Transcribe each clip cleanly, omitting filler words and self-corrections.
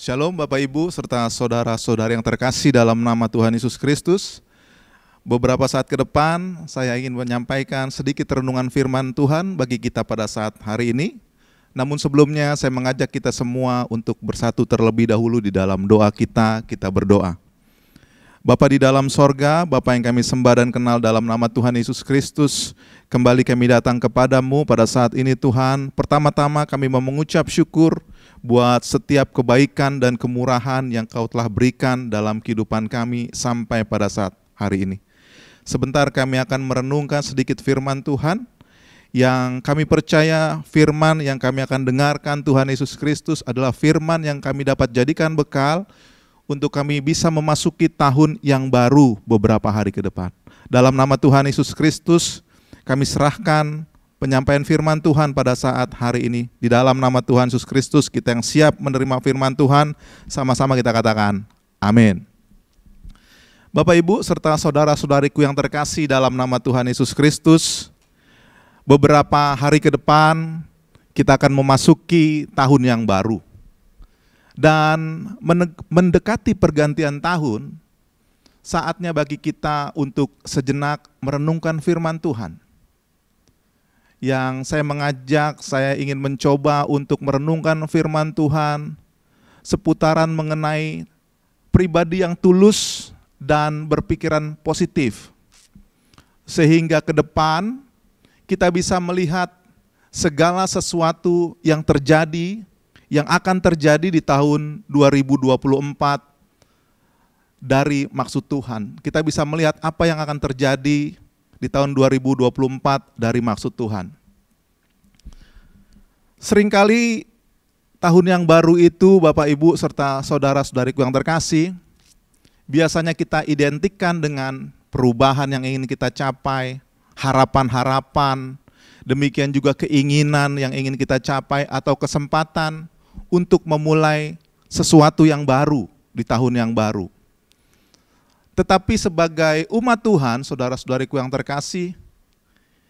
Shalom Bapak Ibu serta saudara-saudari yang terkasih dalam nama Tuhan Yesus Kristus. Beberapa saat ke depan saya ingin menyampaikan sedikit renungan firman Tuhan bagi kita pada saat hari ini. Namun sebelumnya saya mengajak kita semua untuk bersatu terlebih dahulu di dalam doa kita berdoa. Bapa di dalam sorga, Bapa yang kami sembah dan kenal dalam nama Tuhan Yesus Kristus, kembali kami datang kepadamu pada saat ini Tuhan. Pertama-tama kami mau mengucap syukur buat setiap kebaikan dan kemurahan yang Kau telah berikan dalam kehidupan kami sampai pada saat hari ini. Sebentar kami akan merenungkan sedikit firman Tuhan, yang kami percaya firman yang kami akan dengarkan Tuhan Yesus Kristus adalah firman yang kami dapat jadikan bekal untuk kami bisa memasuki tahun yang baru beberapa hari ke depan. Dalam nama Tuhan Yesus Kristus, kami serahkan penyampaian firman Tuhan pada saat hari ini. Di dalam nama Tuhan Yesus Kristus, kita yang siap menerima firman Tuhan, sama-sama kita katakan, amin. Bapak Ibu serta saudara-saudariku yang terkasih dalam nama Tuhan Yesus Kristus, beberapa hari ke depan kita akan memasuki tahun yang baru. Dan mendekati pergantian tahun, saatnya bagi kita untuk sejenak merenungkan firman Tuhan. Yang saya ingin mencoba untuk merenungkan firman Tuhan seputaran mengenai pribadi yang tulus dan berpikiran positif. Sehingga ke depan kita bisa melihat segala sesuatu yang terjadi, yang akan terjadi di tahun 2024 dari maksud Tuhan. Kita bisa melihat apa yang akan terjadi di tahun 2024 dari maksud Tuhan. Seringkali tahun yang baru itu Bapak Ibu serta saudara-saudariku yang terkasih, biasanya kita identikkan dengan perubahan yang ingin kita capai, harapan-harapan, demikian juga keinginan yang ingin kita capai atau kesempatan untuk memulai sesuatu yang baru di tahun yang baru. Tetapi sebagai umat Tuhan, saudara-saudariku yang terkasih,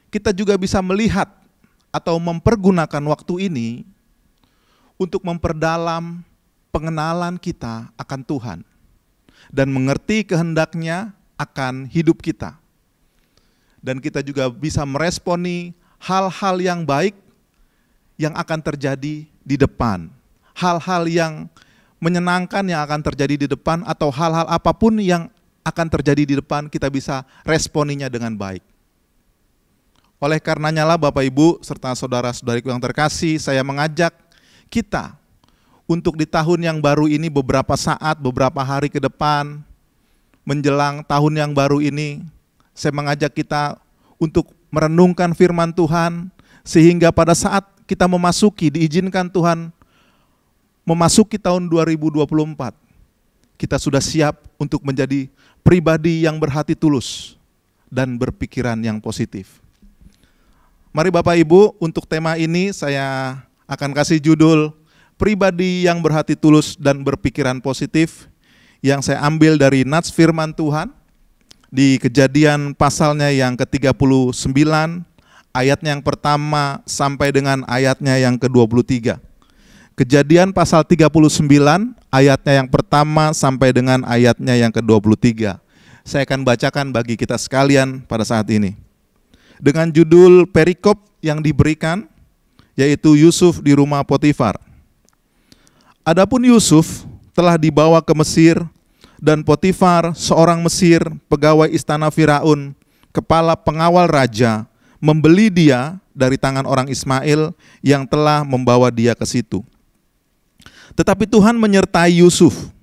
kita juga bisa melihat atau mempergunakan waktu ini untuk memperdalam pengenalan kita akan Tuhan dan mengerti kehendaknya akan hidup kita. Dan kita juga bisa meresponi hal-hal yang baik yang akan terjadi di depan. Hal-hal yang menyenangkan yang akan terjadi di depan atau hal-hal apapun yang akan terjadi di depan, kita bisa responinya dengan baik. Oleh karenanya lah Bapak Ibu serta saudara-saudariku yang terkasih, saya mengajak kita untuk di tahun yang baru ini beberapa saat, beberapa hari ke depan, menjelang tahun yang baru ini, saya mengajak kita untuk merenungkan firman Tuhan, sehingga pada saat kita diizinkan Tuhan memasuki tahun 2024, kita sudah siap untuk menjadi pribadi yang berhati tulus dan berpikiran yang positif. Mari Bapak Ibu, untuk tema ini saya akan kasih judul pribadi yang berhati tulus dan berpikiran positif, yang saya ambil dari nats firman Tuhan di Kejadian pasalnya yang ke-39, ayatnya yang pertama sampai dengan ayatnya yang ke-23. Kejadian pasal 39, ayatnya yang pertama sampai dengan ayatnya yang ke-23. Saya akan bacakan bagi kita sekalian pada saat ini. Dengan judul perikop yang diberikan, yaitu Yusuf di rumah Potifar. Adapun Yusuf telah dibawa ke Mesir, dan Potifar, seorang Mesir, pegawai istana Firaun, kepala pengawal raja, membeli dia dari tangan orang Ismail yang telah membawa dia ke situ. Tetapi Tuhan menyertai Yusuf,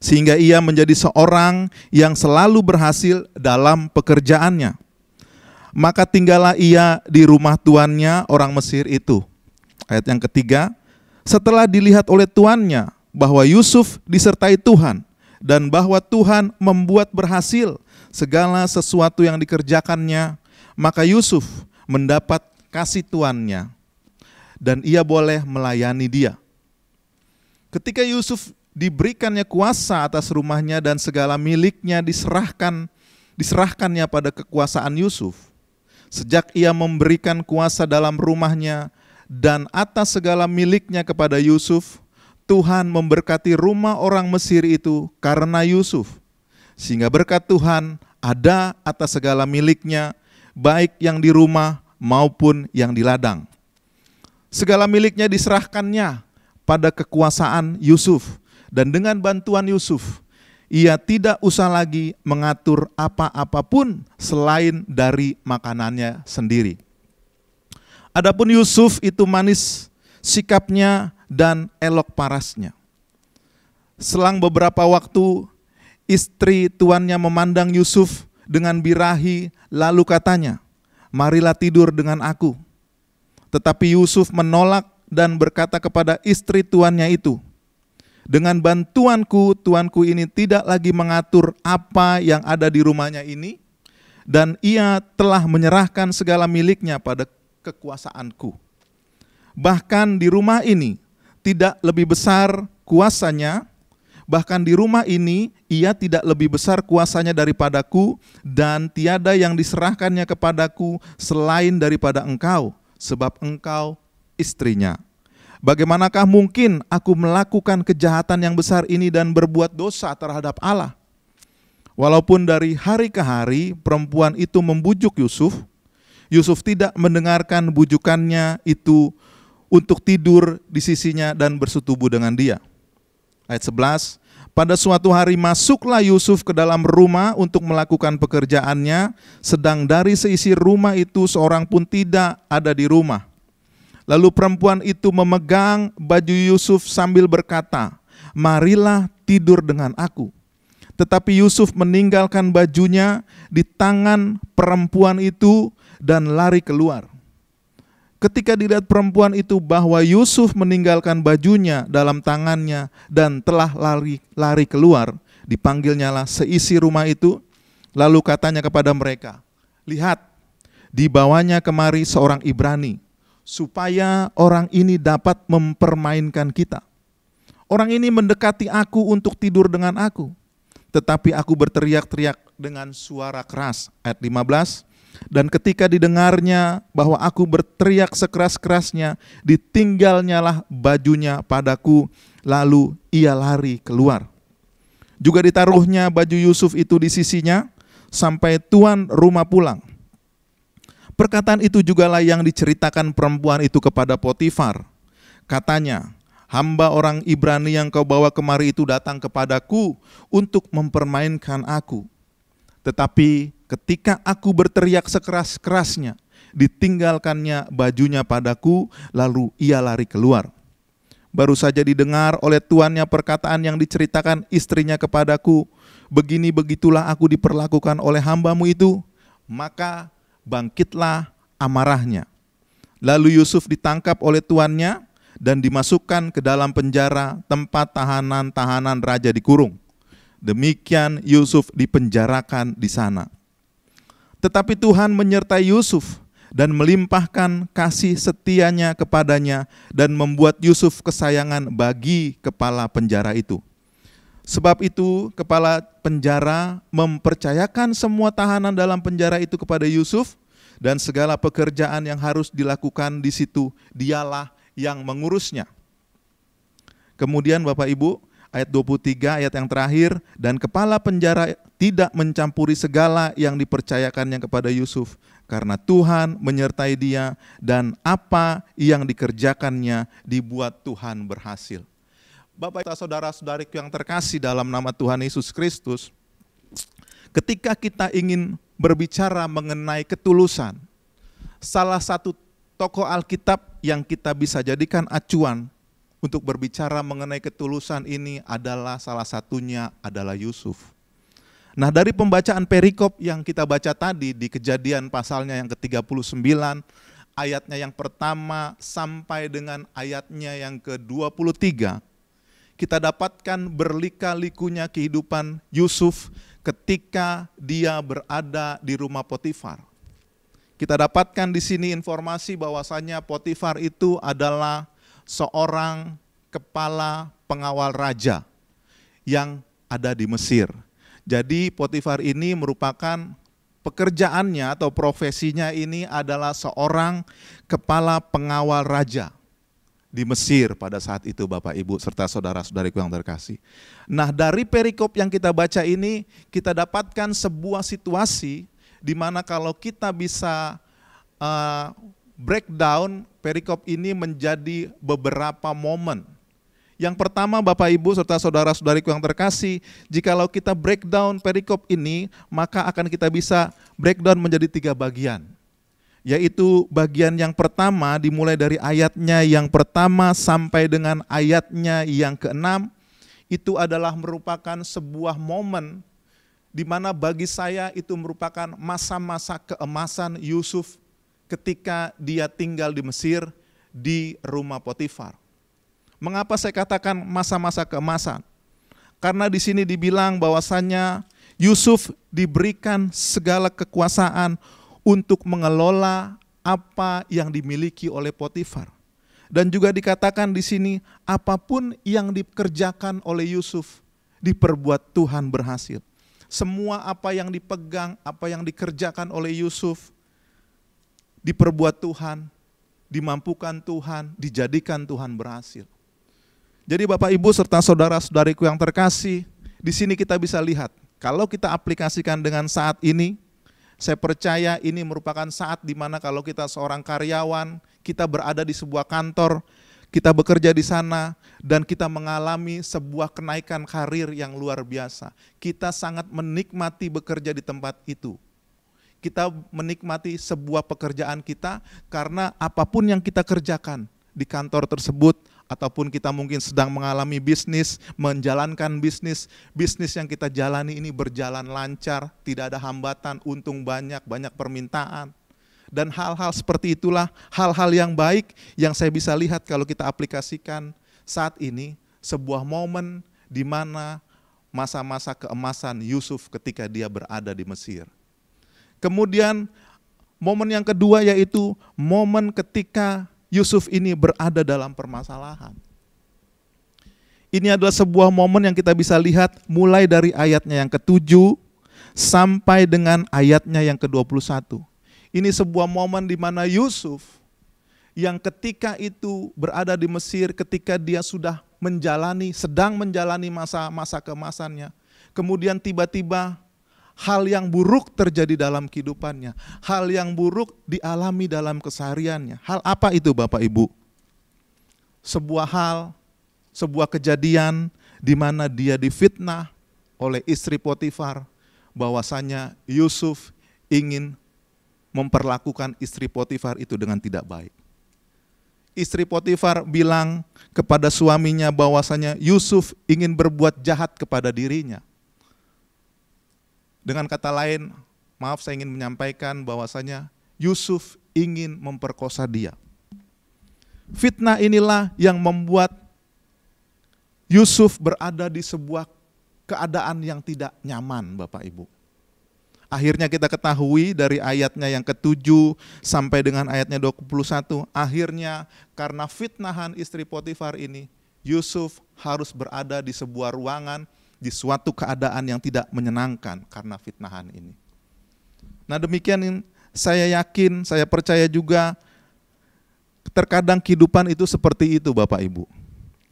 sehingga ia menjadi seorang yang selalu berhasil dalam pekerjaannya. Maka tinggallah ia di rumah tuannya orang Mesir itu. Ayat yang ketiga, setelah dilihat oleh tuannya bahwa Yusuf disertai Tuhan dan bahwa Tuhan membuat berhasil segala sesuatu yang dikerjakannya, maka Yusuf mendapat kasih tuannya dan ia boleh melayani dia. Ketika Yusuf diberikannya kuasa atas rumahnya dan segala miliknya diserahkannya pada kekuasaan Yusuf. Sejak ia memberikan kuasa dalam rumahnya dan atas segala miliknya kepada Yusuf, Tuhan memberkati rumah orang Mesir itu karena Yusuf. Sehingga berkat Tuhan ada atas segala miliknya, baik yang di rumah maupun yang di ladang. Segala miliknya diserahkannya pada kekuasaan Yusuf, dan dengan bantuan Yusuf, ia tidak usah lagi mengatur apa-apapun selain dari makanannya sendiri. Adapun Yusuf itu manis sikapnya dan elok parasnya. Selang beberapa waktu, istri tuannya memandang Yusuf dengan birahi, lalu katanya, "Marilah tidur dengan aku." Tetapi Yusuf menolak dan berkata kepada istri tuannya itu, "Dengan bantuanku, tuanku ini tidak lagi mengatur apa yang ada di rumahnya ini, dan ia telah menyerahkan segala miliknya pada kekuasaanku. Bahkan di rumah ini tidak lebih besar kuasanya, bahkan di rumah ini ia tidak lebih besar kuasanya daripadaku, dan tiada yang diserahkannya kepadaku selain daripada engkau, sebab engkau istrinya. Bagaimanakah mungkin aku melakukan kejahatan yang besar ini dan berbuat dosa terhadap Allah?" Walaupun dari hari ke hari perempuan itu membujuk Yusuf, Yusuf tidak mendengarkan bujukannya itu untuk tidur di sisinya dan bersetubuh dengan dia. Ayat 11, pada suatu hari masuklah Yusuf ke dalam rumah untuk melakukan pekerjaannya, sedang dari seisi rumah itu seorang pun tidak ada di rumah. Lalu perempuan itu memegang baju Yusuf sambil berkata, "Marilah tidur dengan aku." Tetapi Yusuf meninggalkan bajunya di tangan perempuan itu dan lari keluar. Ketika dilihat perempuan itu bahwa Yusuf meninggalkan bajunya dalam tangannya dan telah lari keluar, dipanggilnyalah seisi rumah itu, lalu katanya kepada mereka, "Lihat, dibawanya kemari seorang Ibrani, supaya orang ini dapat mempermainkan kita. Orang ini mendekati aku untuk tidur dengan aku, tetapi aku berteriak-teriak dengan suara keras." Ayat 15, dan ketika didengarnya bahwa aku berteriak sekeras-kerasnya, ditinggalnyalah bajunya padaku, lalu ia lari keluar. Juga ditaruhnya baju Yusuf itu di sisinya, sampai tuan rumah pulang. Perkataan itu jugalah yang diceritakan perempuan itu kepada Potifar. Katanya, "Hamba orang Ibrani yang kau bawa kemari itu datang kepadaku untuk mempermainkan aku. Tetapi ketika aku berteriak sekeras-kerasnya, ditinggalkannya bajunya padaku, lalu ia lari keluar." Baru saja didengar oleh tuannya perkataan yang diceritakan istrinya kepadaku, "Begini-begitulah aku diperlakukan oleh hambamu itu," maka bangkitlah amarahnya. Lalu Yusuf ditangkap oleh tuannya dan dimasukkan ke dalam penjara tempat tahanan-tahanan raja dikurung. Demikian Yusuf dipenjarakan di sana. Tetapi Tuhan menyertai Yusuf dan melimpahkan kasih setianya kepadanya dan membuat Yusuf kesayangan bagi kepala penjara itu. Sebab itu kepala penjara mempercayakan semua tahanan dalam penjara itu kepada Yusuf, dan segala pekerjaan yang harus dilakukan di situ dialah yang mengurusnya. Kemudian Bapak Ibu, ayat 23, ayat yang terakhir, dan kepala penjara tidak mencampuri segala yang dipercayakannya kepada Yusuf, karena Tuhan menyertai dia dan apa yang dikerjakannya dibuat Tuhan berhasil. Bapak Ibu saudara-saudariku yang terkasih dalam nama Tuhan Yesus Kristus, ketika kita ingin berbicara mengenai ketulusan, salah satu tokoh Alkitab yang kita bisa jadikan acuan untuk berbicara mengenai ketulusan ini adalah salah satunya adalah Yusuf. Nah, dari pembacaan perikop yang kita baca tadi di Kejadian pasalnya yang ke-39, ayatnya yang pertama sampai dengan ayatnya yang ke-23, kita dapatkan berlika-likunya kehidupan Yusuf ketika dia berada di rumah Potifar. Kita dapatkan di sini informasi bahwasanya Potifar itu adalah seorang kepala pengawal raja yang ada di Mesir. Jadi Potifar ini merupakan pekerjaannya atau profesinya ini adalah seorang kepala pengawal raja di Mesir pada saat itu, Bapak Ibu serta saudara-saudariku yang terkasih. Nah, dari perikop yang kita baca ini kita dapatkan sebuah situasi di mana kalau kita bisa breakdown perikop ini menjadi beberapa momen. Yang pertama, Bapak Ibu serta saudara-saudariku yang terkasih, jikalau kita breakdown perikop ini, maka akan kita bisa breakdown menjadi 3 bagian. Yaitu bagian yang pertama dimulai dari ayatnya yang pertama sampai dengan ayatnya yang ke-6, itu adalah merupakan sebuah momen di mana bagi saya itu merupakan masa-masa keemasan Yusuf ketika dia tinggal di Mesir di rumah Potifar. Mengapa saya katakan masa-masa keemasan? Karena di sini dibilang bahwasannya Yusuf diberikan segala kekuasaan untuk mengelola apa yang dimiliki oleh Potifar. Dan juga dikatakan di sini apapun yang dikerjakan oleh Yusuf diperbuat Tuhan berhasil. Semua apa yang dipegang, apa yang dikerjakan oleh Yusuf diperbuat Tuhan, dimampukan Tuhan, dijadikan Tuhan berhasil. Jadi Bapak Ibu serta saudara-saudariku yang terkasih, di sini kita bisa lihat, kalau kita aplikasikan dengan saat ini, saya percaya ini merupakan saat di mana kalau kita seorang karyawan, kita berada di sebuah kantor, kita bekerja di sana, dan kita mengalami sebuah kenaikan karir yang luar biasa. Kita sangat menikmati bekerja di tempat itu. Kita menikmati sebuah pekerjaan kita karena apapun yang kita kerjakan di kantor tersebut, ataupun kita mungkin sedang mengalami bisnis, menjalankan bisnis yang kita jalani ini berjalan lancar, tidak ada hambatan, untung banyak permintaan. Dan hal-hal seperti itulah hal-hal yang baik yang saya bisa lihat kalau kita aplikasikan saat ini, sebuah momen di mana masa-masa keemasan Yusuf ketika dia berada di Mesir. Kemudian momen yang kedua yaitu momen ketika Yusuf ini berada dalam permasalahan. Ini adalah sebuah momen yang kita bisa lihat mulai dari ayatnya yang ke-7 sampai dengan ayatnya yang ke-21. Ini sebuah momen di mana Yusuf yang ketika itu berada di Mesir, ketika dia sedang menjalani masa-masa keemasannya, kemudian tiba-tiba hal yang buruk terjadi dalam kehidupannya. Hal yang buruk dialami dalam kesehariannya. Hal apa itu Bapak Ibu? Sebuah kejadian di mana dia difitnah oleh istri Potifar bahwasanya Yusuf ingin memperlakukan istri Potifar itu dengan tidak baik. Istri Potifar bilang kepada suaminya bahwasanya Yusuf ingin berbuat jahat kepada dirinya. Dengan kata lain, maaf saya ingin menyampaikan bahwasanya Yusuf ingin memperkosa dia. Fitnah inilah yang membuat Yusuf berada di sebuah keadaan yang tidak nyaman, Bapak Ibu. Akhirnya kita ketahui dari ayatnya yang ke-7 sampai dengan ayatnya 21, akhirnya karena fitnahan istri Potifar ini, Yusuf harus berada di sebuah ruangan di suatu keadaan yang tidak menyenangkan karena fitnahan ini. Nah demikian saya yakin, saya percaya juga terkadang kehidupan itu seperti itu Bapak Ibu.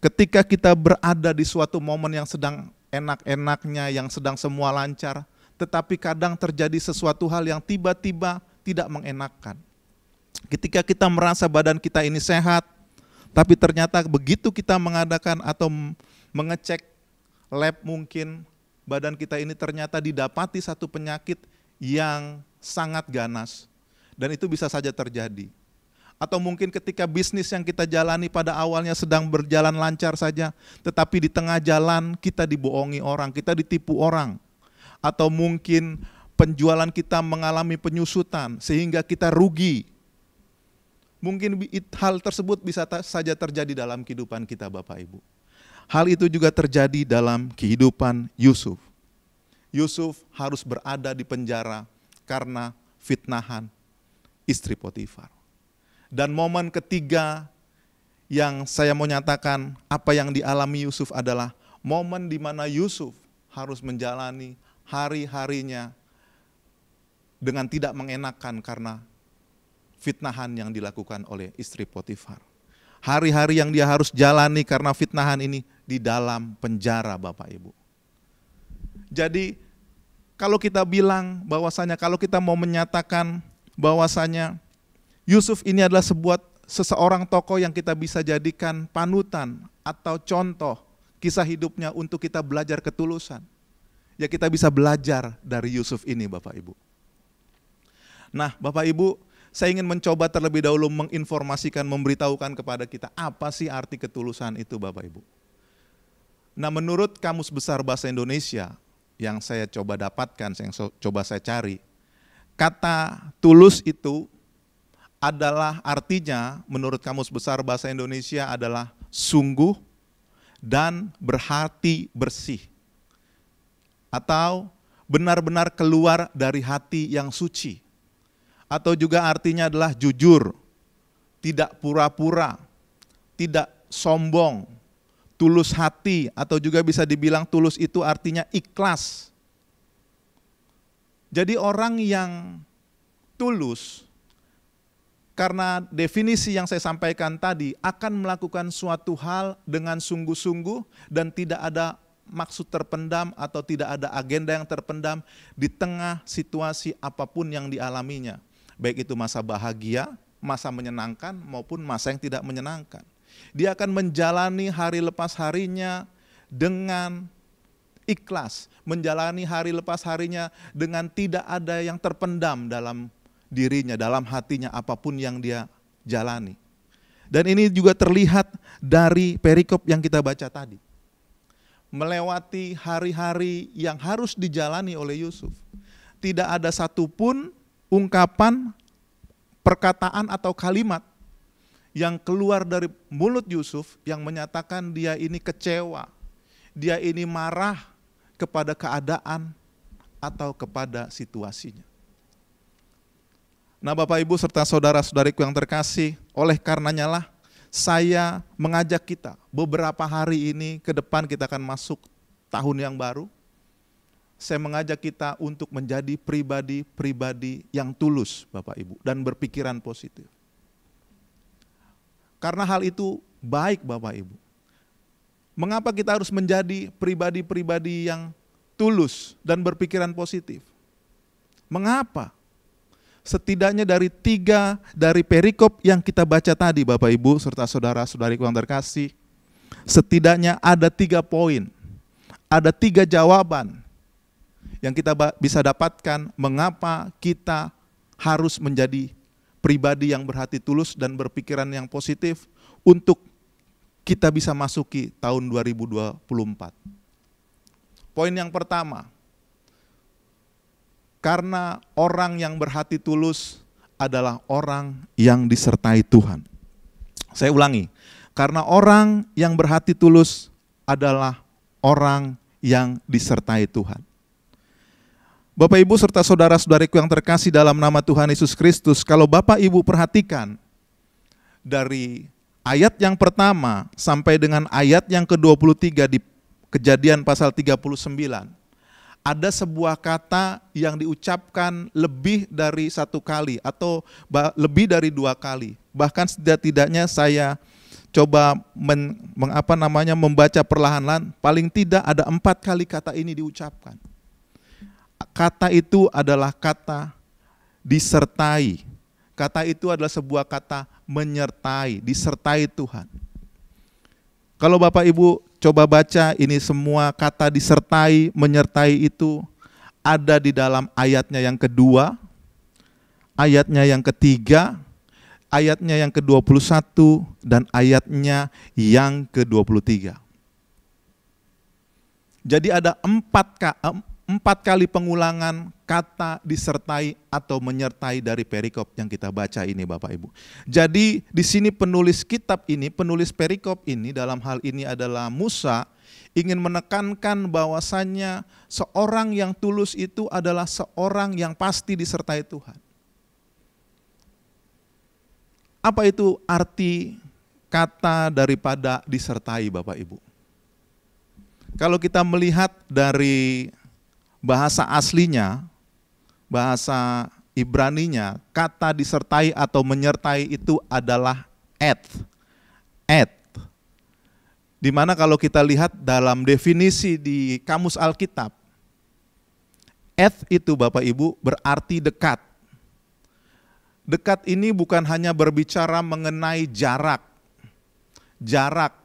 Ketika kita berada di suatu momen yang sedang enak-enaknya, yang sedang semua lancar, tetapi kadang terjadi sesuatu hal yang tiba-tiba tidak mengenakkan. Ketika kita merasa badan kita ini sehat, tapi ternyata begitu kita mengadakan atau mengecek lab mungkin badan kita ini ternyata didapati satu penyakit yang sangat ganas dan itu bisa saja terjadi. Atau mungkin ketika bisnis yang kita jalani pada awalnya sedang berjalan lancar saja, tetapi di tengah jalan kita dibohongi orang, kita ditipu orang. Atau mungkin penjualan kita mengalami penyusutan sehingga kita rugi. Mungkin hal tersebut bisa saja terjadi dalam kehidupan kita Bapak Ibu. Hal itu juga terjadi dalam kehidupan Yusuf. Yusuf harus berada di penjara karena fitnahan istri Potifar. Dan momen ketiga yang saya mau nyatakan apa yang dialami Yusuf adalah momen di mana Yusuf harus menjalani hari-harinya dengan tidak mengenakan karena fitnahan yang dilakukan oleh istri Potifar. Hari-hari yang dia harus jalani karena fitnahan ini di dalam penjara, Bapak Ibu. Jadi kalau kita bilang bahwasanya, kalau kita mau menyatakan bahwasanya Yusuf ini adalah seseorang tokoh yang kita bisa jadikan panutan atau contoh kisah hidupnya untuk kita belajar ketulusan. Ya, kita bisa belajar dari Yusuf ini, Bapak Ibu. Nah, Bapak Ibu, saya ingin mencoba terlebih dahulu menginformasikan, memberitahukan kepada kita apa sih arti ketulusan itu, Bapak Ibu. Nah, menurut Kamus Besar Bahasa Indonesia yang saya coba dapatkan, yang coba saya cari, kata tulus itu adalah artinya menurut Kamus Besar Bahasa Indonesia adalah sungguh dan berhati bersih, atau benar-benar keluar dari hati yang suci. Atau juga artinya adalah jujur, tidak pura-pura, tidak sombong, tulus hati, atau juga bisa dibilang tulus itu artinya ikhlas. Jadi orang yang tulus, karena definisi yang saya sampaikan tadi, akan melakukan suatu hal dengan sungguh-sungguh dan tidak ada maksud terpendam atau tidak ada agenda yang terpendam di tengah situasi apapun yang dialaminya. Baik itu masa bahagia, masa menyenangkan maupun masa yang tidak menyenangkan. Dia akan menjalani hari lepas harinya dengan ikhlas, menjalani hari lepas harinya dengan tidak ada yang terpendam dalam dirinya, dalam hatinya apapun yang dia jalani. Dan ini juga terlihat dari perikop yang kita baca tadi. Melewati hari-hari yang harus dijalani oleh Yusuf, tidak ada satupun ungkapan, perkataan atau kalimat yang keluar dari mulut Yusuf yang menyatakan dia ini kecewa, dia ini marah kepada keadaan atau kepada situasinya. Nah, Bapak Ibu serta saudara-saudariku yang terkasih, oleh karenanya lah saya mengajak kita beberapa hari ini ke depan kita akan masuk tahun yang baru. Saya mengajak kita untuk menjadi pribadi-pribadi yang tulus, Bapak Ibu, dan berpikiran positif. Karena hal itu baik, Bapak Ibu. Mengapa kita harus menjadi pribadi-pribadi yang tulus dan berpikiran positif? Mengapa? Setidaknya dari perikop yang kita baca tadi, Bapak Ibu serta saudara-saudariku yang terkasih, setidaknya ada 3 poin, ada 3 jawaban yang kita bisa dapatkan mengapa kita harus menjadi pribadi yang berhati tulus dan berpikiran yang positif untuk kita bisa masuki tahun 2024. Poin yang pertama, karena orang yang berhati tulus adalah orang yang disertai Tuhan. Saya ulangi, karena orang yang berhati tulus adalah orang yang disertai Tuhan. Bapak Ibu serta saudara-saudariku yang terkasih dalam nama Tuhan Yesus Kristus, kalau Bapak Ibu perhatikan dari ayat yang pertama sampai dengan ayat yang ke-23 di Kejadian pasal 39, ada sebuah kata yang diucapkan lebih dari 1 kali atau lebih dari 2 kali. Bahkan setidak-tidaknya saya coba membaca perlahan-lahan, paling tidak ada 4 kali kata ini diucapkan. Kata itu adalah kata disertai. Kata itu adalah sebuah kata menyertai, disertai Tuhan. Kalau Bapak Ibu coba baca ini semua kata disertai, menyertai itu ada di dalam ayatnya yang kedua, ayatnya yang ketiga, ayatnya yang ke-21, dan ayatnya yang ke-23. Jadi ada 4 kali pengulangan kata disertai atau menyertai dari perikop yang kita baca ini Bapak Ibu. Jadi di sini penulis kitab ini, penulis perikop ini dalam hal ini adalah Musa, ingin menekankan bahwasannya seorang yang tulus itu adalah seorang yang pasti disertai Tuhan. Apa itu arti kata daripada disertai Bapak Ibu? Kalau kita melihat dari bahasa aslinya, bahasa Ibraninya, kata disertai atau menyertai itu adalah et. Di mana kalau kita lihat dalam definisi di Kamus Alkitab, et itu Bapak Ibu berarti dekat. Dekat ini bukan hanya berbicara mengenai jarak. Jarak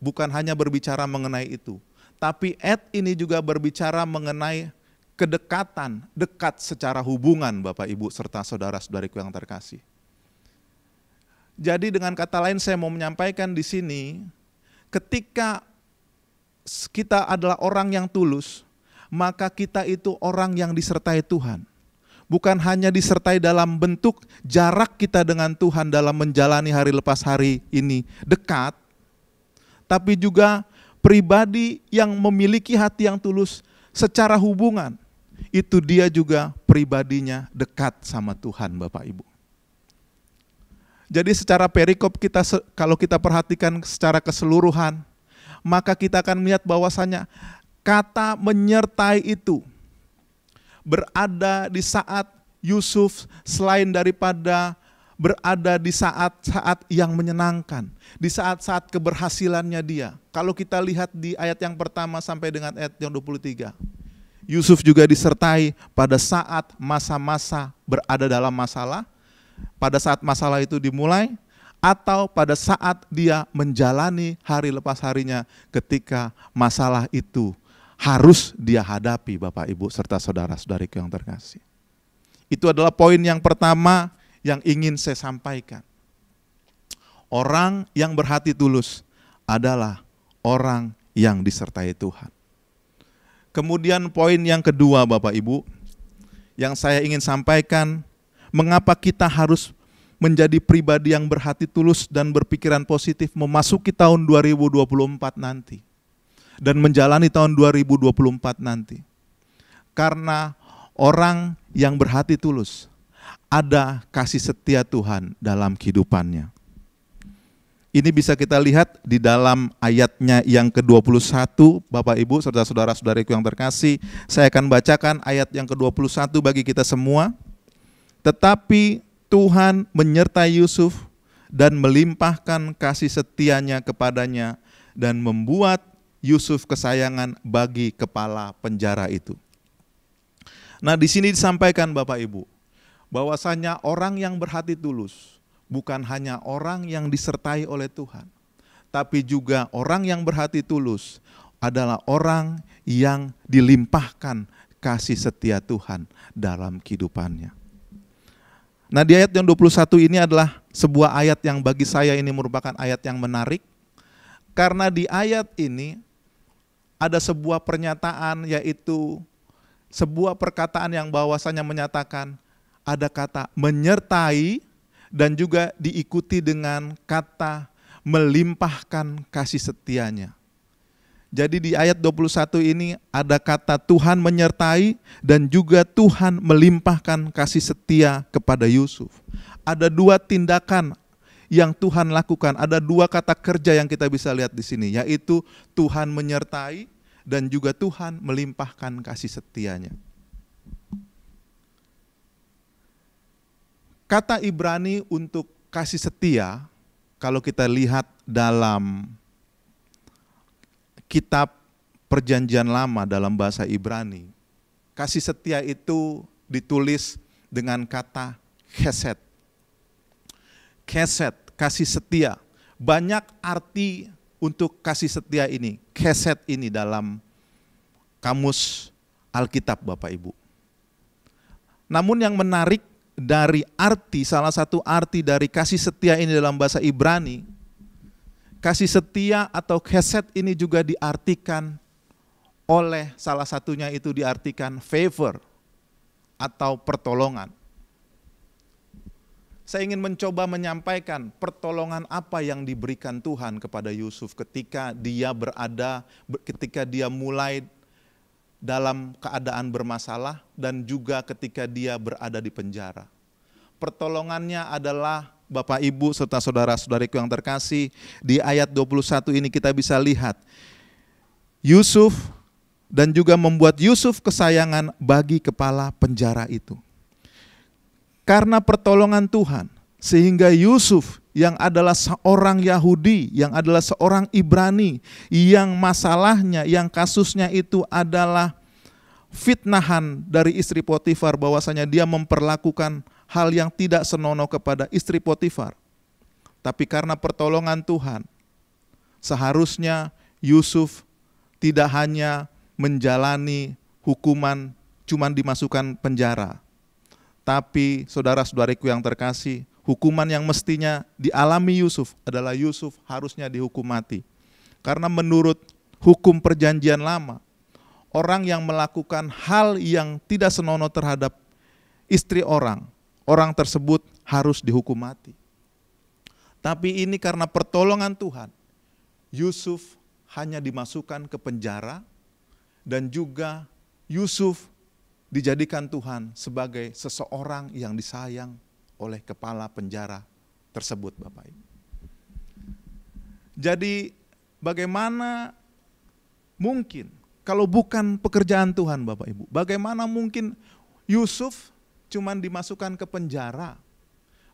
bukan hanya berbicara mengenai itu. Tapi et ini juga berbicara mengenai kedekatan, dekat secara hubungan Bapak Ibu serta saudara-saudariku yang terkasih. Jadi dengan kata lain saya mau menyampaikan di sini, ketika kita adalah orang yang tulus, maka kita itu orang yang disertai Tuhan. Bukan hanya disertai dalam bentuk jarak kita dengan Tuhan dalam menjalani hari lepas hari ini dekat, tapi juga pribadi yang memiliki hati yang tulus secara hubungan, itu dia juga pribadinya dekat sama Tuhan Bapak Ibu. Jadi secara perikop kita, kalau kita perhatikan secara keseluruhan, maka kita akan melihat bahwasanya kata menyertai itu berada di saat Yusuf selain daripada berada di saat-saat yang menyenangkan, di saat-saat keberhasilannya dia. Kalau kita lihat di ayat yang pertama sampai dengan ayat yang 23, Yusuf juga disertai pada saat masa-masa berada dalam masalah, pada saat masalah itu dimulai, atau pada saat dia menjalani hari lepas harinya ketika masalah itu harus dia hadapi Bapak Ibu serta saudara-saudariku yang terkasih. Itu adalah poin yang pertama yang ingin saya sampaikan. Orang yang berhati tulus adalah orang yang disertai Tuhan. Kemudian poin yang kedua Bapak Ibu, yang saya ingin sampaikan, mengapa kita harus menjadi pribadi yang berhati tulus dan berpikiran positif memasuki tahun 2024 nanti. Dan menjalani tahun 2024 nanti. Karena orang yang berhati tulus, ada kasih setia Tuhan dalam kehidupannya. Ini bisa kita lihat di dalam ayatnya yang ke-21, Bapak Ibu serta saudara-saudariku yang terkasih. Saya akan bacakan ayat yang ke-21 bagi kita semua. Tetapi Tuhan menyertai Yusuf dan melimpahkan kasih setianya kepadanya dan membuat Yusuf kesayangan bagi kepala penjara itu. Nah, di sini disampaikan Bapak Ibu, bahwasanya orang yang berhati tulus bukan hanya orang yang disertai oleh Tuhan, tapi juga orang yang berhati tulus adalah orang yang dilimpahkan kasih setia Tuhan dalam kehidupannya. Nah, di ayat yang 21 ini adalah sebuah ayat yang bagi saya ini merupakan ayat yang menarik, karena di ayat ini ada sebuah pernyataan, yaitu sebuah perkataan yang bahwasanya menyatakan ada kata menyertai dan juga diikuti dengan kata melimpahkan kasih setianya. Jadi di ayat 21 ini ada kata Tuhan menyertai dan juga Tuhan melimpahkan kasih setia kepada Yusuf. Ada dua tindakan yang Tuhan lakukan, ada dua kata kerja yang kita bisa lihat di sini, yaitu Tuhan menyertai dan juga Tuhan melimpahkan kasih setianya. Kata Ibrani untuk kasih setia, kalau kita lihat dalam kitab Perjanjian Lama dalam bahasa Ibrani, kasih setia itu ditulis dengan kata chesed. Chesed, kasih setia. Banyak arti untuk kasih setia ini, chesed ini dalam kamus Alkitab Bapak Ibu. Namun yang menarik dari arti, salah satu arti dari kasih setia ini dalam bahasa Ibrani, kasih setia atau chesed ini juga diartikan oleh salah satunya itu diartikan favor atau pertolongan. Saya ingin mencoba menyampaikan pertolongan apa yang diberikan Tuhan kepada Yusuf ketika dia mulai dalam keadaan bermasalah dan juga ketika dia berada di penjara. Pertolongannya adalah Bapak Ibu serta saudara-saudariku yang terkasih, di ayat 21 ini kita bisa lihat Yusuf dan juga membuat Yusuf kesayangan bagi kepala penjara itu. Karena pertolongan Tuhan, sehingga Yusuf yang adalah seorang Yahudi, yang adalah seorang Ibrani, yang masalahnya, yang kasusnya itu adalah fitnahan dari istri Potifar, bahwasanya dia memperlakukan hal yang tidak senonoh kepada istri Potifar. Tapi karena pertolongan Tuhan, seharusnya Yusuf tidak hanya menjalani hukuman cuman dimasukkan penjara, tapi saudara-saudariku yang terkasih, hukuman yang mestinya dialami Yusuf adalah Yusuf harusnya dihukum mati. Karena menurut hukum perjanjian lama, orang yang melakukan hal yang tidak senonoh terhadap istri orang tersebut harus dihukum mati. Tapi ini karena pertolongan Tuhan, Yusuf hanya dimasukkan ke penjara dan juga Yusuf dijadikan Tuhan sebagai seseorang yang disayang oleh kepala penjara tersebut, Bapak Ibu. Jadi bagaimana mungkin kalau bukan pekerjaan Tuhan, Bapak Ibu? Bagaimana mungkin Yusuf cuman dimasukkan ke penjara?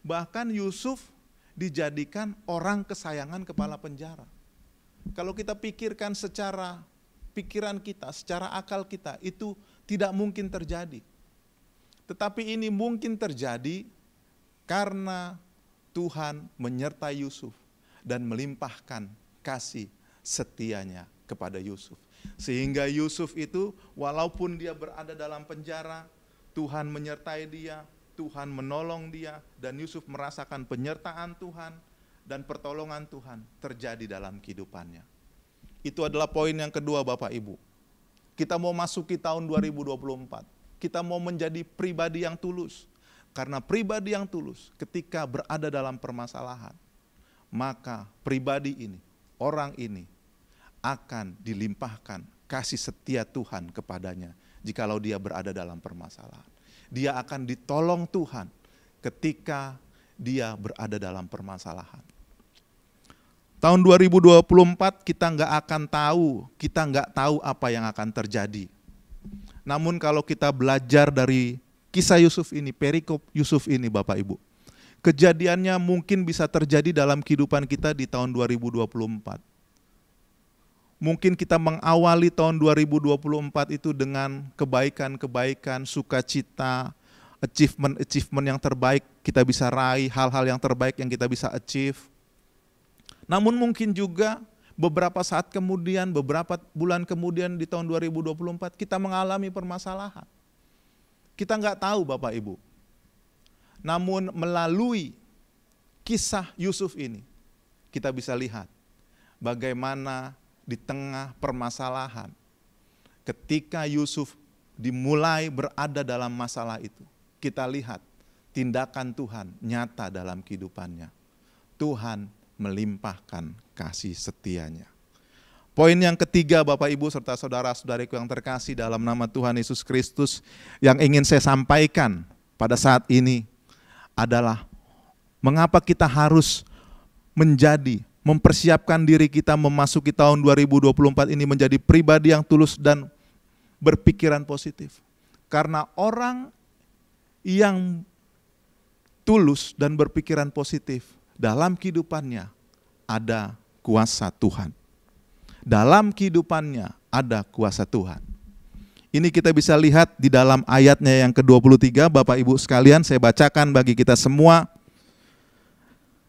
Bahkan Yusuf dijadikan orang kesayangan kepala penjara. Kalau kita pikirkan secara pikiran kita, secara akal kita, itu tidak mungkin terjadi. Tetapi ini mungkin terjadi karena Tuhan menyertai Yusuf dan melimpahkan kasih setianya kepada Yusuf. Sehingga Yusuf itu walaupun dia berada dalam penjara, Tuhan menyertai dia, Tuhan menolong dia, dan Yusuf merasakan penyertaan Tuhan dan pertolongan Tuhan terjadi dalam kehidupannya. Itu adalah poin yang kedua, Bapak Ibu. Kita mau masuki tahun 2024. Kita mau menjadi pribadi yang tulus. Karena pribadi yang tulus ketika berada dalam permasalahan, maka pribadi ini, orang ini akan dilimpahkan kasih setia Tuhan kepadanya jikalau dia berada dalam permasalahan. Dia akan ditolong Tuhan ketika dia berada dalam permasalahan. Tahun 2024 kita nggak tahu apa yang akan terjadi. Namun kalau kita belajar dari kisah Yusuf ini, perikop Yusuf ini, Bapak Ibu, kejadiannya mungkin bisa terjadi dalam kehidupan kita di tahun 2024. Mungkin kita mengawali tahun 2024 itu dengan kebaikan-kebaikan, sukacita, achievement yang terbaik kita bisa raih, hal-hal yang terbaik yang kita bisa achieve. Namun mungkin juga beberapa saat kemudian, beberapa bulan kemudian di tahun 2024 kita mengalami permasalahan. Kita nggak tahu, Bapak Ibu. Namun melalui kisah Yusuf ini kita bisa lihat bagaimana di tengah permasalahan ketika Yusuf dimulai berada dalam masalah itu, kita lihat tindakan Tuhan nyata dalam kehidupannya. Tuhan melimpahkan kasih setianya. Poin yang ketiga, Bapak Ibu serta saudara-saudariku yang terkasih dalam nama Tuhan Yesus Kristus, yang ingin saya sampaikan pada saat ini adalah mengapa kita harus mempersiapkan diri kita memasuki tahun 2024 ini menjadi pribadi yang tulus dan berpikiran positif. Karena orang yang tulus dan berpikiran positif, dalam kehidupannya ada kuasa Tuhan. Dalam kehidupannya ada kuasa Tuhan. Ini kita bisa lihat di dalam ayatnya yang ke-23, Bapak Ibu sekalian, saya bacakan bagi kita semua.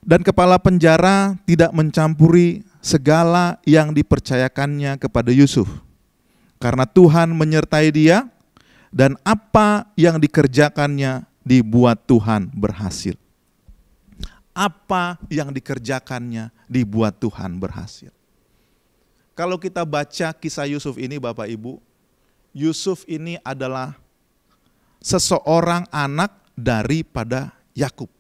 Dan kepala penjara tidak mencampuri segala yang dipercayakannya kepada Yusuf. Karena Tuhan menyertai dia dan apa yang dikerjakannya dibuat Tuhan berhasil. Apa yang dikerjakannya dibuat Tuhan berhasil. Kalau kita baca kisah Yusuf ini, Bapak Ibu, Yusuf ini adalah seseorang anak daripada Yakub.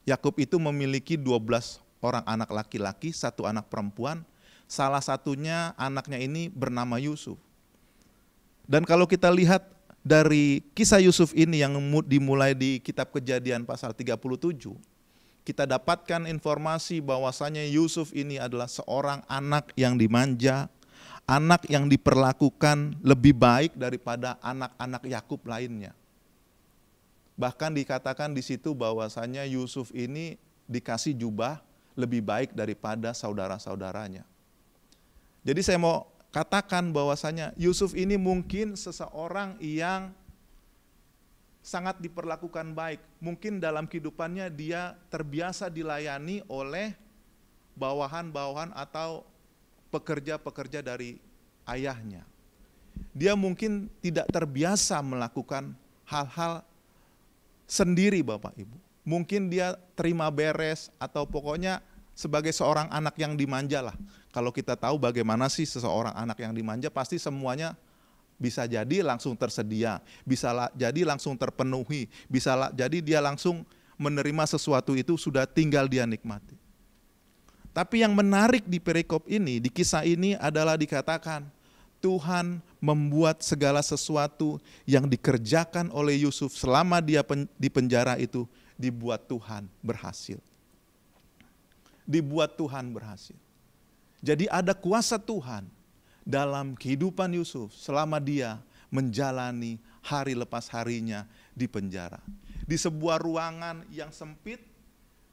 Yakub itu memiliki 12 orang anak laki-laki, 1 anak perempuan. Salah satunya anaknya ini bernama Yusuf. Dan kalau kita lihat dari kisah Yusuf ini yang dimulai di kitab Kejadian pasal 37, kita dapatkan informasi bahwasanya Yusuf ini adalah seorang anak yang dimanja, anak yang diperlakukan lebih baik daripada anak-anak Yakub lainnya. Bahkan dikatakan di situ bahwasanya Yusuf ini dikasih jubah lebih baik daripada saudara-saudaranya. Jadi saya mau katakan bahwasanya Yusuf ini mungkin seseorang yang sangat diperlakukan baik. Mungkin dalam kehidupannya dia terbiasa dilayani oleh bawahan-bawahan atau pekerja-pekerja dari ayahnya. Dia mungkin tidak terbiasa melakukan hal-hal sendiri Bapak Ibu. Mungkin dia terima beres atau pokoknya sebagai seorang anak yang dimanja lah. Kalau kita tahu bagaimana sih seseorang anak yang dimanja, pasti semuanya bisa jadi langsung tersedia, bisa jadi langsung terpenuhi, bisa jadi dia langsung menerima sesuatu itu sudah tinggal dia nikmati. Tapi yang menarik di perikop ini, di kisah ini adalah dikatakan Tuhan membuat segala sesuatu yang dikerjakan oleh Yusuf selama dia di penjara itu dibuat Tuhan berhasil. Dibuat Tuhan berhasil. Jadi ada kuasa Tuhan dalam kehidupan Yusuf selama dia menjalani hari lepas harinya di penjara. Di sebuah ruangan yang sempit,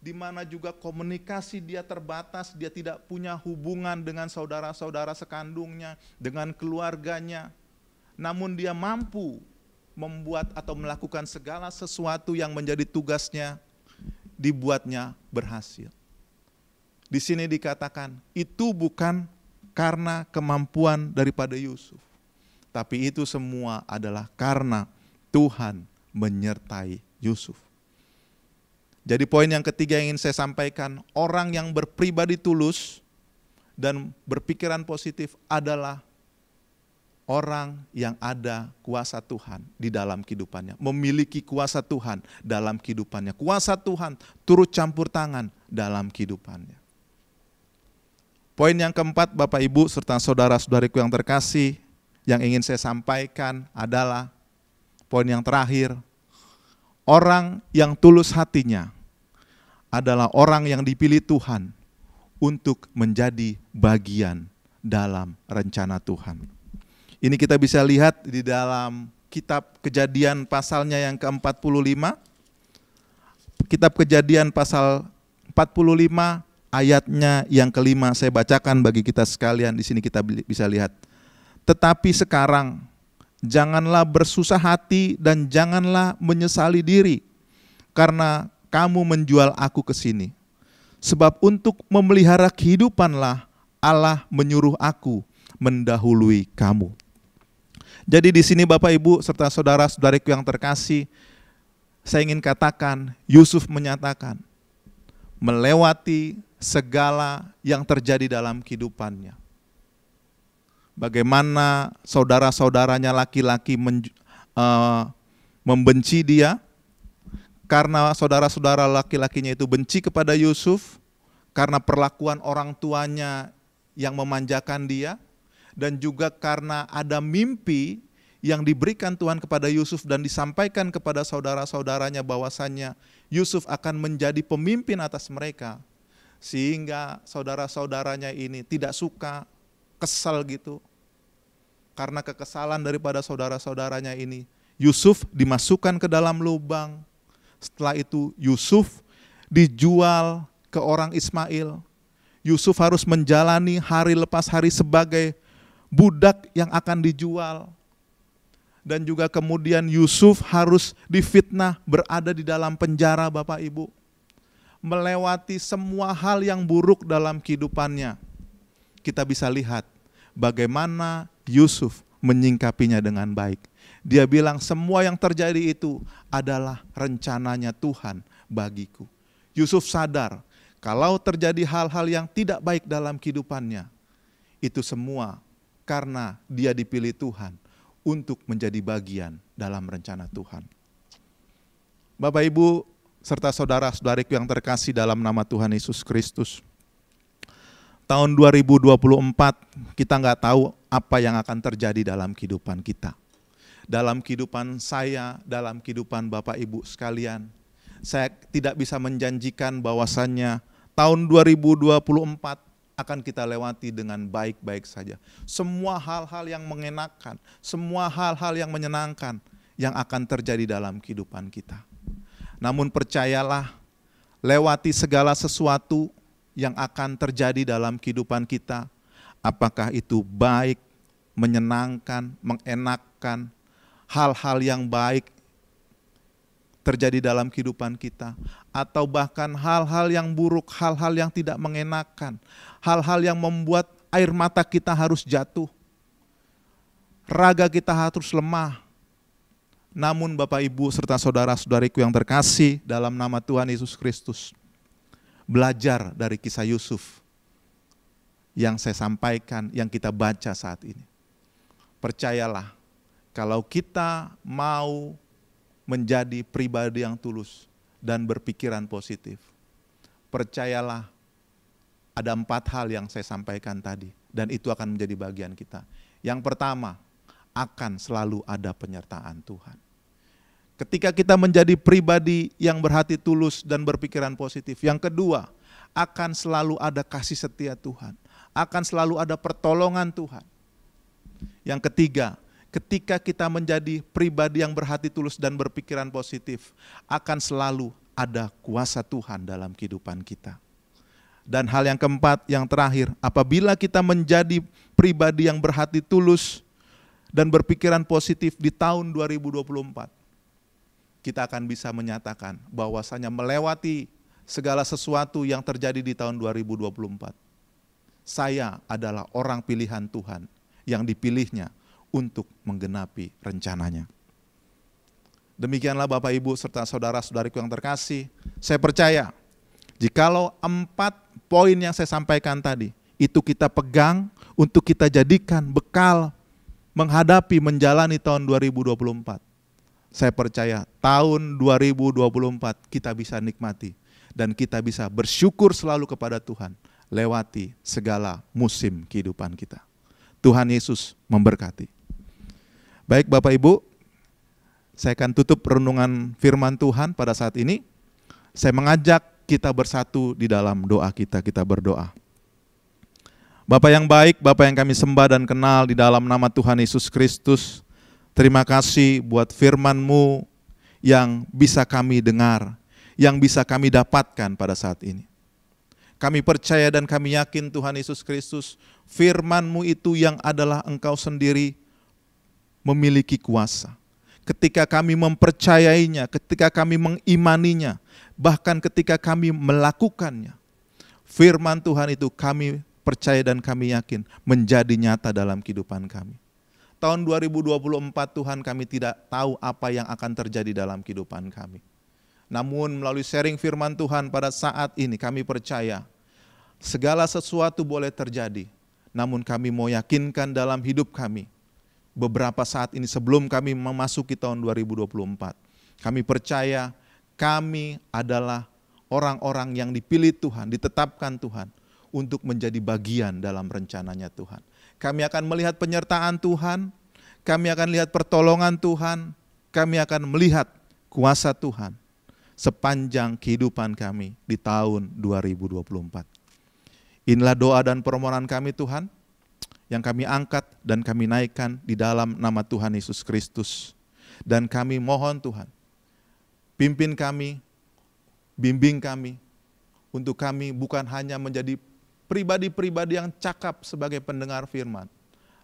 di mana juga komunikasi dia terbatas, dia tidak punya hubungan dengan saudara-saudara sekandungnya, dengan keluarganya. Namun dia mampu membuat atau melakukan segala sesuatu yang menjadi tugasnya, dibuatnya berhasil. Di sini dikatakan, itu bukan karena kemampuan daripada Yusuf. Tapi itu semua adalah karena Tuhan menyertai Yusuf. Jadi poin yang ketiga yang ingin saya sampaikan, orang yang berpribadi tulus dan berpikiran positif adalah orang yang ada kuasa Tuhan di dalam kehidupannya. Memiliki kuasa Tuhan dalam kehidupannya. Kuasa Tuhan turut campur tangan dalam kehidupannya. Poin yang keempat, Bapak Ibu serta saudara-saudariku yang terkasih, yang ingin saya sampaikan adalah poin yang terakhir. Orang yang tulus hatinya adalah orang yang dipilih Tuhan untuk menjadi bagian dalam rencana Tuhan. Ini kita bisa lihat di dalam kitab Kejadian pasalnya yang ke-45. Kitab Kejadian pasal 45 ayatnya yang kelima saya bacakan bagi kita sekalian. Di sini kita bisa lihat. Tetapi sekarang janganlah bersusah hati dan janganlah menyesali diri karena kamu menjual aku ke sini. Sebab untuk memelihara kehidupanlah Allah menyuruh aku mendahului kamu. Jadi di sini Bapak Ibu serta saudara-saudariku yang terkasih, saya ingin katakan Yusuf menyatakan melewati segala yang terjadi dalam kehidupannya. Bagaimana saudara-saudaranya laki-laki membenci dia, karena saudara-saudara laki-lakinya itu benci kepada Yusuf, karena perlakuan orang tuanya yang memanjakan dia, dan juga karena ada mimpi yang diberikan Tuhan kepada Yusuf dan disampaikan kepada saudara-saudaranya bahwasannya Yusuf akan menjadi pemimpin atas mereka. Sehingga saudara-saudaranya ini tidak suka, kesal gitu. Karena kekesalan daripada saudara-saudaranya ini, Yusuf dimasukkan ke dalam lubang. Setelah itu Yusuf dijual ke orang Ismail. Yusuf harus menjalani hari lepas hari sebagai budak yang akan dijual. Dan juga kemudian Yusuf harus difitnah berada di dalam penjara Bapak Ibu. Melewati semua hal yang buruk dalam kehidupannya. Kita bisa lihat bagaimana Yusuf menyingkapinya dengan baik. Dia bilang semua yang terjadi itu adalah rencananya Tuhan bagiku. Yusuf sadar kalau terjadi hal-hal yang tidak baik dalam kehidupannya, itu semua karena dia dipilih Tuhan untuk menjadi bagian dalam rencana Tuhan. Bapak Ibu serta saudara-saudariku yang terkasih dalam nama Tuhan Yesus Kristus. Tahun 2024 kita nggak tahu apa yang akan terjadi dalam kehidupan kita. Dalam kehidupan saya, dalam kehidupan Bapak Ibu sekalian. Saya tidak bisa menjanjikan bahwasannya tahun 2024 akan kita lewati dengan baik-baik saja. Semua hal-hal yang mengenakan, semua hal-hal yang menyenangkan yang akan terjadi dalam kehidupan kita. Namun percayalah, lewati segala sesuatu yang akan terjadi dalam kehidupan kita, apakah itu baik, menyenangkan, mengenakkan, hal-hal yang baik terjadi dalam kehidupan kita, atau bahkan hal-hal yang buruk, hal-hal yang tidak mengenakan, hal-hal yang membuat air mata kita harus jatuh, raga kita harus lemah. Namun Bapak Ibu serta saudara-saudariku yang terkasih dalam nama Tuhan Yesus Kristus, belajar dari kisah Yusuf yang saya sampaikan, yang kita baca saat ini. Percayalah, kalau kita mau menjadi pribadi yang tulus dan berpikiran positif, percayalah ada 4 hal yang saya sampaikan tadi, dan itu akan menjadi bagian kita. Yang pertama, akan selalu ada penyertaan Tuhan. Ketika kita menjadi pribadi yang berhati tulus dan berpikiran positif. Yang kedua, akan selalu ada kasih setia Tuhan. Akan selalu ada pertolongan Tuhan. Yang ketiga, ketika kita menjadi pribadi yang berhati tulus dan berpikiran positif, akan selalu ada kuasa Tuhan dalam kehidupan kita. Dan hal yang keempat, yang terakhir, apabila kita menjadi pribadi yang berhati tulus dan berpikiran positif di tahun 2024, kita akan bisa menyatakan bahwasanya melewati segala sesuatu yang terjadi di tahun 2024. Saya adalah orang pilihan Tuhan yang dipilihnya untuk menggenapi rencananya. Demikianlah Bapak Ibu serta saudara-saudariku yang terkasih, saya percaya jikalau 4 poin yang saya sampaikan tadi, itu kita pegang untuk kita jadikan bekal menghadapi menjalani tahun 2024. Saya percaya tahun 2024 kita bisa nikmati dan kita bisa bersyukur selalu kepada Tuhan lewati segala musim kehidupan kita. Tuhan Yesus memberkati. Baik Bapak Ibu, saya akan tutup renungan firman Tuhan pada saat ini. Saya mengajak kita bersatu di dalam doa kita berdoa. Bapa yang baik, Bapa yang kami sembah dan kenal di dalam nama Tuhan Yesus Kristus, terima kasih buat firman-Mu yang bisa kami dengar, yang bisa kami dapatkan pada saat ini. Kami percaya dan kami yakin Tuhan Yesus Kristus, firman-Mu itu yang adalah Engkau sendiri memiliki kuasa. Ketika kami mempercayainya, ketika kami mengimaninya, bahkan ketika kami melakukannya, firman Tuhan itu kami percaya dan kami yakin menjadi nyata dalam kehidupan kami. Tahun 2024 Tuhan kami tidak tahu apa yang akan terjadi dalam kehidupan kami. Namun melalui sharing firman Tuhan pada saat ini kami percaya segala sesuatu boleh terjadi. Namun kami mau yakinkan dalam hidup kami beberapa saat ini sebelum kami memasuki tahun 2024. Kami percaya kami adalah orang-orang yang dipilih Tuhan, ditetapkan Tuhan untuk menjadi bagian dalam rencananya Tuhan. Kami akan melihat penyertaan Tuhan, kami akan lihat pertolongan Tuhan, kami akan melihat kuasa Tuhan sepanjang kehidupan kami di tahun 2024. Inilah doa dan permohonan kami Tuhan, yang kami angkat dan kami naikkan di dalam nama Tuhan Yesus Kristus. Dan kami mohon Tuhan, pimpin kami, bimbing kami, untuk kami bukan hanya menjadi pribadi-pribadi yang cakap sebagai pendengar firman,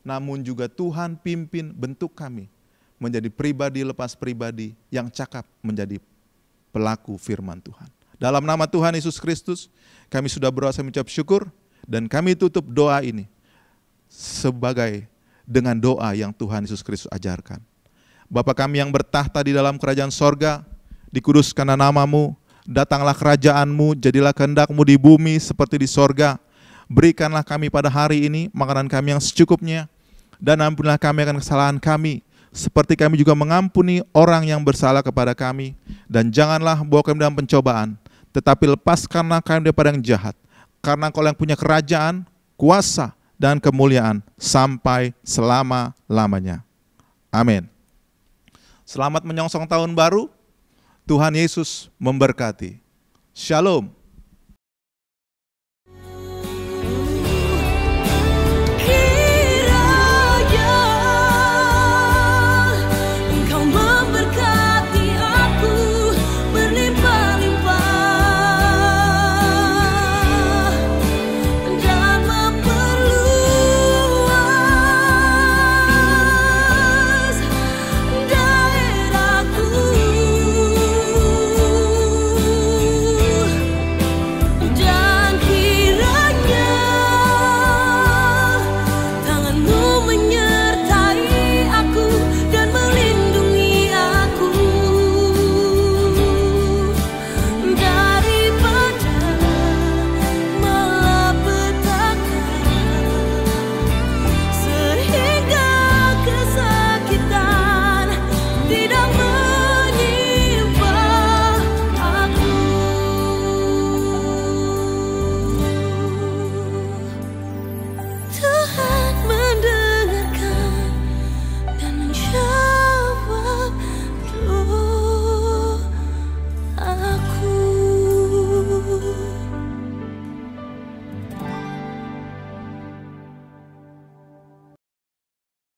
namun juga Tuhan pimpin bentuk kami menjadi pribadi lepas pribadi yang cakap menjadi pelaku firman Tuhan. Dalam nama Tuhan Yesus Kristus, kami sudah berdoa mengucap syukur, dan kami tutup doa ini sebagai dengan doa yang Tuhan Yesus Kristus ajarkan. Bapa kami yang bertahta di dalam kerajaan sorga, dikuduskanlah nama-Mu, datanglah kerajaan-Mu, jadilah kehendak-Mu di bumi seperti di sorga. Berikanlah kami pada hari ini makanan kami yang secukupnya, dan ampunilah kami akan kesalahan kami, seperti kami juga mengampuni orang yang bersalah kepada kami. Dan janganlah bawa kami dalam pencobaan, tetapi lepaskanlah kami daripada yang jahat. Karena Engkau yang punya kerajaan, kuasa, dan kemuliaan sampai selama-lamanya. Amin. Selamat menyongsong tahun baru. Tuhan Yesus memberkati. Shalom.